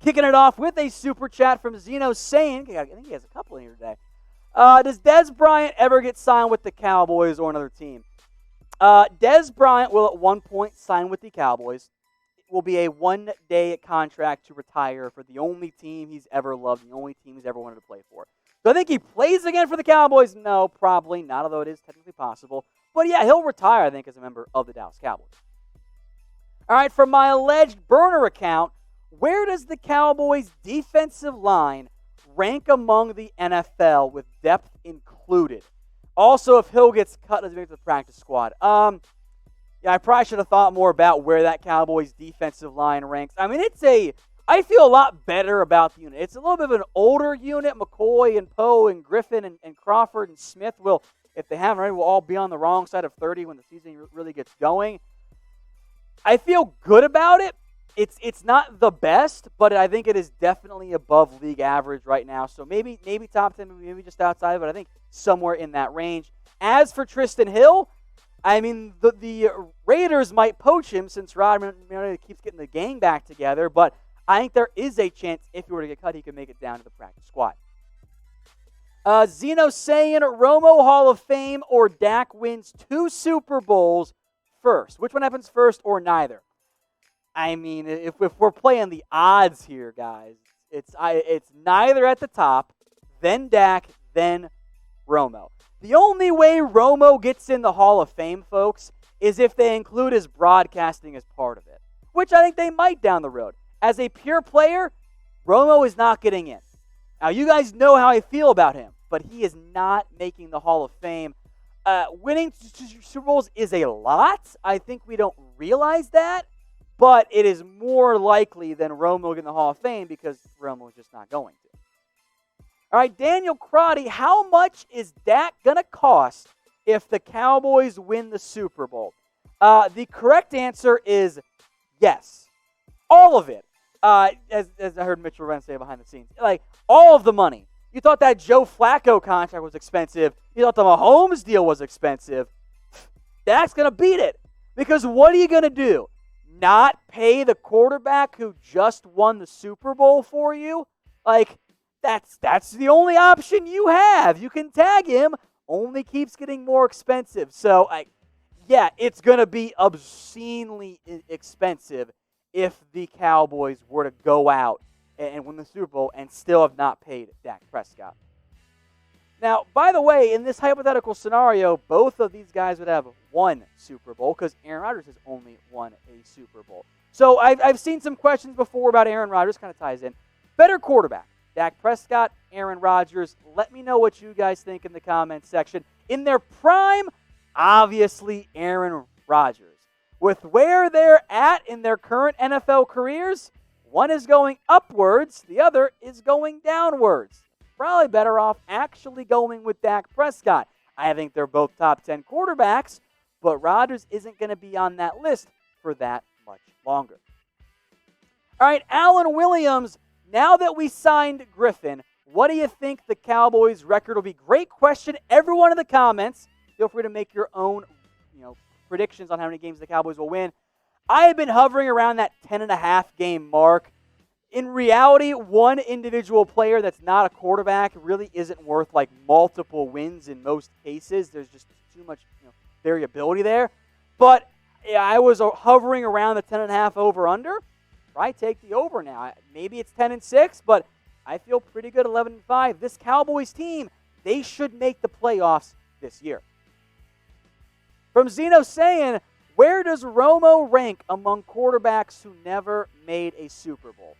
Kicking it off with a super chat from Zeno saying, I think he has a couple in here today. Does Dez Bryant ever get signed with the Cowboys or another team? Dez Bryant will at one point sign with the Cowboys. It will be a one-day contract to retire for the only team he's ever loved, the only team he's ever wanted to play for. Do I think he plays again for the Cowboys? No, probably not, although it is technically possible. But yeah, he'll retire, I think, as a member of the Dallas Cowboys. All right, from my alleged burner account, where does the Cowboys' defensive line rank among the NFL with depth included? Also, if Hill gets cut, does he make the practice squad? Yeah, I probably should have thought more about where that Cowboys' defensive line ranks. I mean, I feel a lot better about the unit. It's a little bit of an older unit. McCoy and Poe and Griffin and Crawford and Smith will, if they haven't already, will all be on the wrong side of 30 when the season really gets going. I feel good about it. It's not the best, but I think it is definitely above league average right now. So maybe top 10, maybe just outside, but I think somewhere in that range. As for Tristan Hill, I mean, the Raiders might poach him since Rodman keeps getting the gang back together, but I think there is a chance if he were to get cut, he could make it down to the practice squad. Zeno saying Romo Hall of Fame or Dak wins 2 Super Bowls first. Which one happens first or neither? I mean, if we're playing the odds here, guys, it's neither at the top, then Dak, then Romo. The only way Romo gets in the Hall of Fame, folks, is if they include his broadcasting as part of it, which I think they might down the road. As a pure player, Romo is not getting in. Now, you guys know how I feel about him, but he is not making the Hall of Fame. Winning Super Bowls is a lot. I think we don't realize that. But it is more likely than Romo getting the Hall of Fame because Romo is just not going to. All right, Daniel Crotty, how much is Dak going to cost if the Cowboys win the Super Bowl? The correct answer is yes. All of it. As I heard Mitchell Wren say behind the scenes. Like, all of the money. You thought that Joe Flacco contract was expensive. You thought the Mahomes deal was expensive. Dak's going to beat it. Because what are you going to do? Not pay the quarterback who just won the Super Bowl for you? Like, that's the only option you have. You can tag him, only keeps getting more expensive. So, yeah, it's going to be obscenely expensive if the Cowboys were to go out and win the Super Bowl and still have not paid Dak Prescott. Now, by the way, in this hypothetical scenario, both of these guys would have one Super Bowl because Aaron Rodgers has only won a Super Bowl. So I've seen some questions before about Aaron Rodgers, kind of ties in. Better quarterback, Dak Prescott, Aaron Rodgers. Let me know what you guys think in the comments section. In their prime, obviously Aaron Rodgers. With where they're at in their current NFL careers, one is going upwards, the other is going downwards. Probably better off actually going with Dak Prescott. I think they're both top 10 quarterbacks, but Rodgers isn't going to be on that list for that much longer. All right, Alan Williams, now that we signed Griffin, what do you think the Cowboys' record will be? Great question. Everyone in the comments, feel free to make your own predictions on how many games the Cowboys will win. I have been hovering around that 10.5 game mark. In reality, one individual player that's not a quarterback really isn't worth like multiple wins in most cases. There's just too much variability there. But yeah, I was hovering around the 10.5 over-under. Probably take the over now. Maybe it's 10-6, but I feel pretty good 11-5. This Cowboys team, they should make the playoffs this year. From Zeno saying, where does Romo rank among quarterbacks who never made a Super Bowl?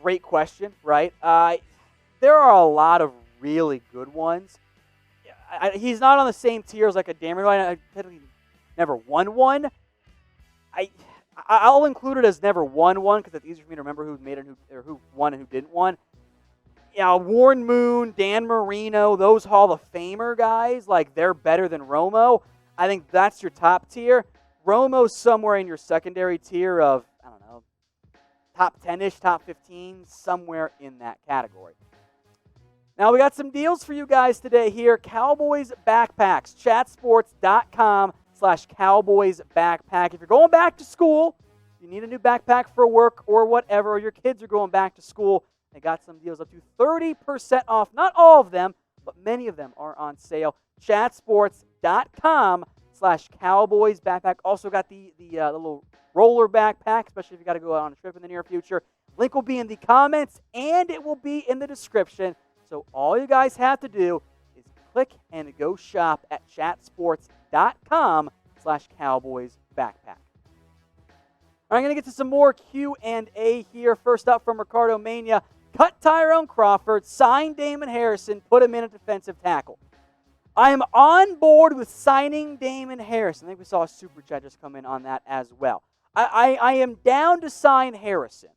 Great question, right? There are a lot of really good ones. He's not on the same tier as like a Damon Harrison. I technically never won one. I'll include it as never won one because it's easier for me to remember who made it, who won and who didn't won. Yeah, Warren Moon, Dan Marino, those Hall of Famer guys, like they're better than Romo. I think that's your top tier. Romo's somewhere in your secondary tier of, I don't know, top 10-ish, top 15, somewhere in that category. Now, we got some deals for you guys today here. Cowboys Backpacks, chatsports.com/Cowboys Backpack. If you're going back to school, you need a new backpack for work or whatever, or your kids are going back to school, they got some deals up to 30% off. Not all of them, but many of them are on sale. Chatsports.com/Cowboys backpack. Also got the little roller backpack, especially if you got to go out on a trip in the near future. Link will be in the comments, and it will be in the description. So all you guys have to do is click and go shop at chatsports.com/Cowboys backpack. I'm going to get to some more Q&A here. First up from Ricardo Mena. Cut Tyrone Crawford, sign Damon Harrison, put him in a defensive tackle. I am on board with signing Damon Harrison. I think we saw a super chat just come in on that as well. I am down to sign Harrison.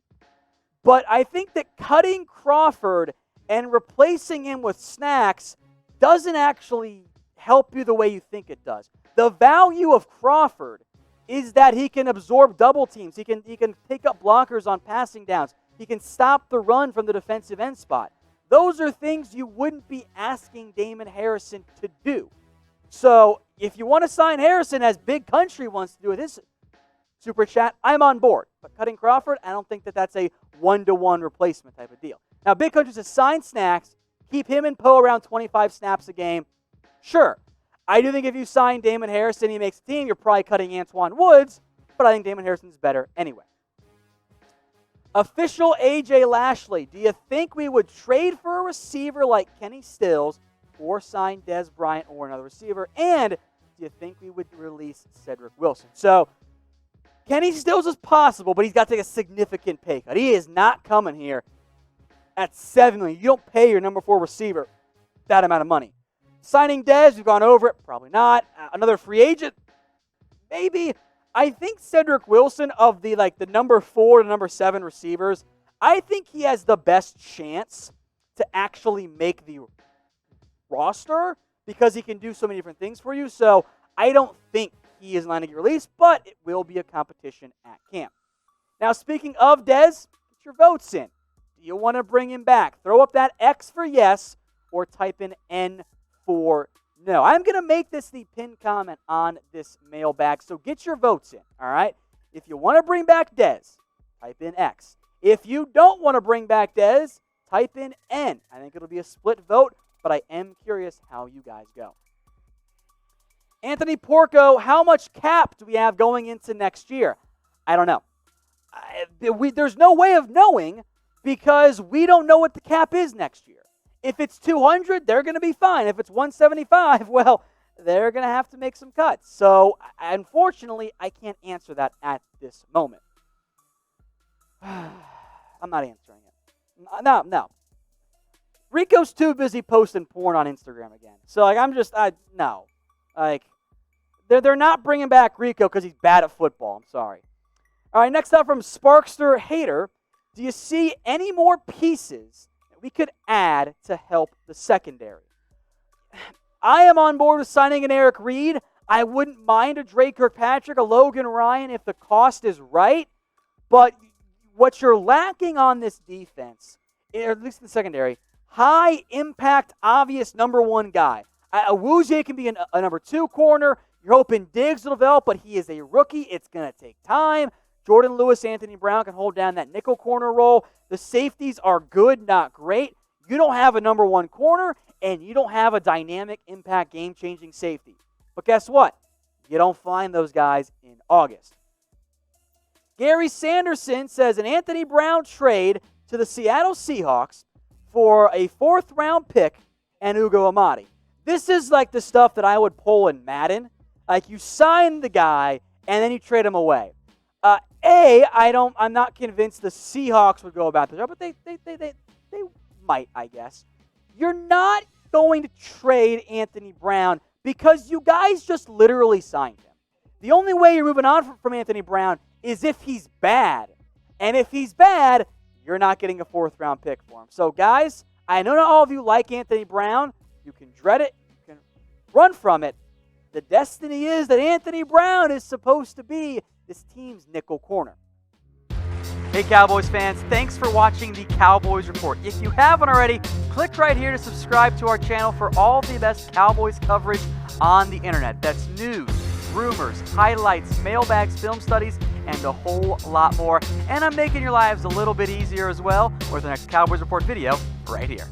But I think that cutting Crawford and replacing him with Snacks doesn't actually help you the way you think it does. The value of Crawford is that he can absorb double teams. He can take up blockers on passing downs. He can stop the run from the defensive end spot. Those are things you wouldn't be asking Damon Harrison to do. So if you want to sign Harrison, as Big Country wants to do with his super chat, I'm on board. But cutting Crawford, I don't think that that's a one-to-one replacement type of deal. Now, Big Country says sign Snacks, keep him and Poe around 25 snaps a game. Sure. I do think if you sign Damon Harrison, he makes the team, you're probably cutting Antoine Woods, but I think Damon Harrison's better anyway. Official AJ Lashley, do you think we would trade for a receiver like Kenny Stills or sign Dez Bryant or another receiver? And do you think we would release Cedric Wilson? So, Kenny Stills is possible, but he's got to take a significant pay cut. He is not coming here at $7 million. You don't pay your number 4 receiver that amount of money. Signing Dez, we've gone over it. Probably not. Another free agent? Maybe. I think Cedric Wilson, of the number 4 to number 7 receivers, I think he has the best chance to actually make the roster because he can do so many different things for you. So I don't think he is line to get released, but it will be a competition at camp. Now, speaking of Dez, get your votes in. Do you want to bring him back? Throw up that X for yes or type in N for no. I'm going to make this the pinned comment on this mailbag, so get your votes in, all right? If you want to bring back Dez, type in X. If you don't want to bring back Dez, type in N. I think it'll be a split vote, but I am curious how you guys go. Anthony Porco, how much cap do we have going into next year? I don't know. There's no way of knowing because we don't know what the cap is next year. If it's 200, they're going to be fine. If it's 175, well, they're going to have to make some cuts. So, unfortunately, I can't answer that at this moment. I'm not answering it. No. Rico's too busy posting porn on Instagram again. So, no. They're not bringing back Rico because he's bad at football. I'm sorry. All right, next up from Sparkster Hater. Do you see any more pieces we could add to help the secondary? I am on board with signing an Eric Reed. I wouldn't mind a Drake Kirkpatrick, a Logan Ryan if the cost is right. But what you're lacking on this defense, or at least in the secondary, high impact, obvious number 1 guy. Awuzie can be a number 2 corner. You're hoping Diggs will develop, but he is a rookie. It's going to take time. Jordan Lewis, Anthony Brown can hold down that nickel corner role. The safeties are good, not great. You don't have a number 1 corner, and you don't have a dynamic impact game-changing safety. But guess what? You don't find those guys in August. Gary Sanderson says an Anthony Brown trade to the Seattle Seahawks for a 4th-round pick and Ugo Amadi. This is like the stuff that I would pull in Madden. Like you sign the guy, and then you trade him away. I'm not convinced the Seahawks would go about this, but they might, I guess. You're not going to trade Anthony Brown because you guys just literally signed him. The only way you're moving on from Anthony Brown is if he's bad. And if he's bad, you're not getting a 4th-round pick for him. So, guys, I know not all of you like Anthony Brown. You can dread it. You can run from it. The destiny is that Anthony Brown is supposed to be this team's nickel corner. Hey Cowboys fans, thanks for watching the Cowboys Report. If you haven't already, click right here to subscribe to our channel for all the best Cowboys coverage on the internet. That's news, rumors, highlights, mailbags, film studies, and a whole lot more. And I'm making your lives a little bit easier as well with the next Cowboys Report video right here.